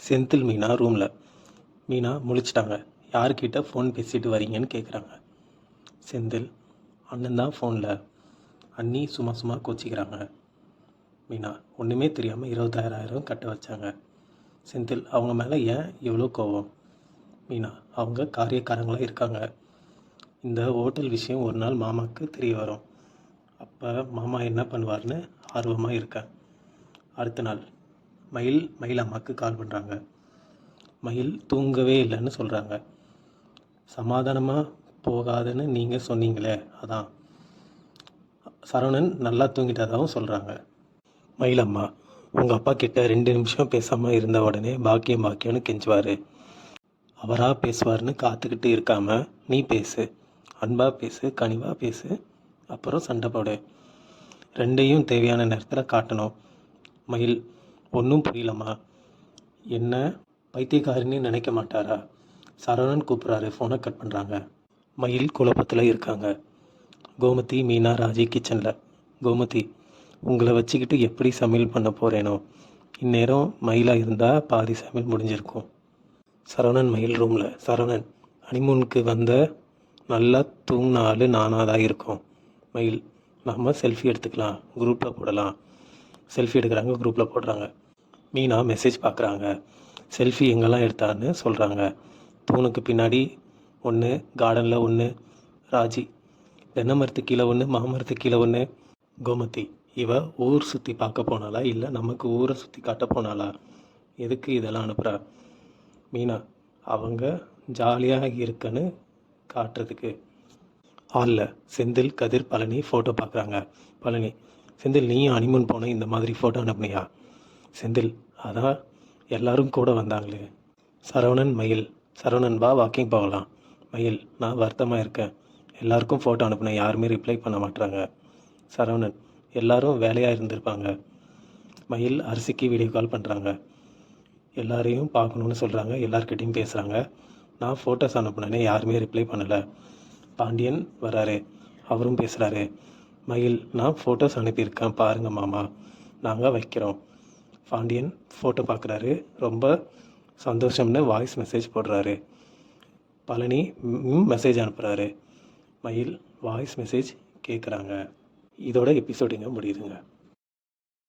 செந்தில் மீனா ரூமில். மீனா முழிச்சிட்டாங்க. யார்கிட்ட ஃபோன் பேசிட்டு வரீங்கன்னு கேட்குறாங்க. செந்தில், அண்ணன் தான் ஃபோனில். அண்ணி சும்மா சும்மா கோச்சிக்கிறாங்க. மீனா, ஒன்றுமே தெரியாமல் 20,000 கட்ட வச்சாங்க. செந்தில், அவங்க மேலே ஏன் இவ்வளோ கோவம்? மீனா, அவங்க காரியக்காரங்களாக இருக்காங்க. இந்த ஹோட்டல் விஷயம் ஒரு நாள் மாமாவுக்கு தெரிய வரும். அப்போ மாமா என்ன பண்ணுவார்னு ஆர்வமாக இருக்கேன். அடுத்த நாள் மயில் அம்மாவுக்கு கால் பண்ணுறாங்க. மயில் தூங்கவே இல்லைன்னு சொல்கிறாங்க. சமாதானமாக போகாதுன்னு நீங்கள் சொன்னீங்களே, அதான். சரவணன் நல்லா தூங்கிட்டதாகவும் சொல்கிறாங்க. மயிலம்மா, உங்கள் அப்பா கிட்ட 2 நிமிஷம் பேசாமல் இருந்த உடனே பாக்கியம் பாக்கியம்னு கெஞ்சுவார். அவராக பேசுவார்னு காத்துக்கிட்டு இருக்காம நீ பேசு, அன்பாக பேசு, கனிவாக பேசு, அப்புறம் சண்டை போடு. ரெண்டையும் தேவையான நேரத்தில் காட்டணும். மயில், ஒன்றும் புரியலம்மா. என்ன பைத்தியக்காரின்னு நினைக்க மாட்டாரா? சரவணன் கூப்பிட்றாரு. ஃபோனை கட் பண்ணுறாங்க. மயில் குழப்பத்தில் இருக்காங்க. கோமதி, மீனா, ராஜி கிச்சனில். கோமதி, உங்களை வச்சுக்கிட்டு எப்படி சமையல் பண்ண போகிறேனோ. இந்நேரம் மயிலாக இருந்தால் பாதி சமையல் முடிஞ்சிருக்கும். சரவணன் மயில் ரூமில். சரவணன், ஹனிமூனுக்கு வந்த நல்லா தூங்கின ஆள் நானாக தான் இருக்கும். மயில், நம்ம செல்ஃபி எடுத்துக்கலாம், குரூப்பில் போடலாம். செல்ஃபி எடுக்கிறாங்க, குரூப்பில் போடுறாங்க. மீனா மெசேஜ் பார்க்குறாங்க. செல்ஃபி எங்கெல்லாம் எடுத்தான்னு சொல்கிறாங்க. தூணுக்கு பின்னாடி ஒன்று, கார்டனில் ஒன்று. ராஜி, தென்னை மரத்துக்கு கீழே ஒன்று, மாமரத்துக்கு கீழே ஒன்று. கோமதி, இவ ஊர் சுற்றி பார்க்க போனாலா இல்லை நமக்கு ஊரை சுற்றி காட்ட போனாலா? எதுக்கு இதெல்லாம் அனுப்புகிறா? மீனா, அவங்க ஜாலியாக இருக்குன்னு காட்டுறதுக்கு. ஹாலில் செந்தில், கதிர், பழனி ஃபோட்டோ பார்க்குறாங்க. பழனி, செந்தில், நீயும் ஹனிமூன் போன இந்த மாதிரி ஃபோட்டோ அனுப்புனியா? செந்தில், அதான் எல்லாரும் கூட வந்தாங்களே. சரவணன் மயில். சரவணன், வா வாக்கிங் போகலாம். மயில், நான் வருத்தமாக இருக்கேன். எல்லாருக்கும் ஃபோட்டோ அனுப்புனேன், யாருமே ரிப்ளை பண்ண மாட்டாங்க. சரவணன், எல்லாரும் வேலையாக இருந்திருப்பாங்க. மயில் அரிசிக்கு வீடியோ கால் பண்ணுறாங்க. எல்லாரையும் பார்க்கணுன்னு சொல்கிறாங்க. எல்லார்கிட்டையும் பேசுகிறாங்க. நான் ஃபோட்டோஸ் அனுப்புனேனே, யாருமே ரிப்ளை பண்ணலை. பாண்டியன் வராரு, அவரும் பேசுகிறாரு. மயில், நான் ஃபோட்டோஸ் அனுப்பியிருக்கேன் பாருங்கள் மாமா, நாங்கள் வைக்கிறோம். பாண்டியன் ஃபோட்டோ பார்க்குறாரு. ரொம்ப சந்தோஷம்னு வாய்ஸ் மெசேஜ் போடுறாரு. பழனி மெசேஜ் அனுப்புகிறாரு. மயில் வாய்ஸ் மெசேஜ் கேட்குறாங்க. இதோட எபிசோடுங்க முடியுதுங்க.